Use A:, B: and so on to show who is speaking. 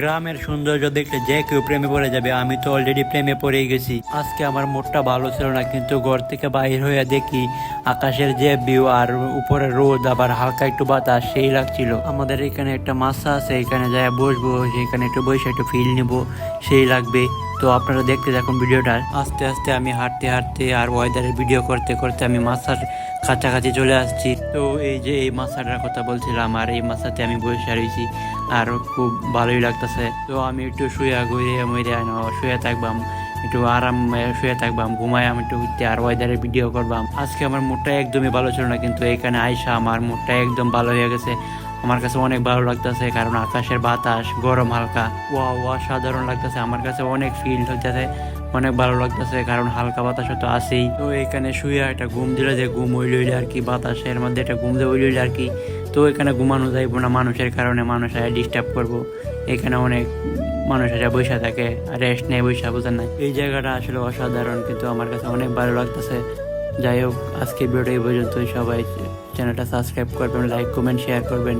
A: গ্রামের সৌন্দর্য দেখলে যে কেউ প্রেমে পড়ে যাবে। আমি তো অলরেডি প্রেমে পড়ে গেছি। আজকে আমার মুডটা ভালো ছিল না, কিন্তু ঘর থেকে বাইর হয়ে দেখি আকাশের যে ভিউ আর উপরে রোদ, আবার হালকা একটু বাতাস, সেই লাগছিল। আমাদের এখানে একটা মাছা আছে, এখানে যাই বসবো, সেখানে একটু বসে একটু ফিল নিব, সেই লাগবে। তো আপনারা দেখতে থাকুন ভিডিওটা। আস্তে আস্তে আমি হাঁটতে হাঁটতে আর ওয়েদারের ভিডিও করতে করতে আমি মাছার কাছাকাছি চলে আসছি। তো এই যে এই মাছাটার কথা বলছিলাম, আর এই মাছাতে আমি বসে রয়েছি আর খুব ভালোই লাগতেছে। তো আমি একটু শুয়ে ঘুরে মরে শুয়ে থাকবাম, একটু আরাম শুয়ে থাকবাম, ঘুমাই আমি একটু ঘুরতে আর ওয়েদারের ভিডিও করবাম। আজকে আমার মুডটা একদমই ভালো ছিল না, কিন্তু এখানে আইসা আমার মুডটা একদম ভালো হয়ে গেছে। আমার কাছে অনেক ভালো লাগতেছে, কারণ আকাশের বাতাস গরম হালকা, অসাধারণ লাগতেছে। আমার কাছে অনেক ফিল হইতেছে, অনেক ভালো লাগতেছে, কারণ হালকা বাতাস তো আছেই। তো এখানে শুয়ে একটা ঘুম দিলে যে ঘুম হইল আর কি, বাতাসের মধ্যে একটা ঘুম দিয়ে হইল আর কি। তো এখানে ঘুমানো যাইব না মানুষের কারণে, মানুষ ডিস্টার্ব করবো। এখানে অনেক মানুষ বৈশা থাকে, রেস্ট নেই, বৈশা বোঝেন না। এই জায়গাটা আসলে অসাধারণ, কিন্তু আমার কাছে অনেক ভালো লাগতেছে। যাই হোক, আজকে ভিডিওটা এই পর্যন্তই। সবাই চ্যানেলটা সাবস্ক্রাইব করবেন, লাইক কমেন্ট শেয়ার করবেন।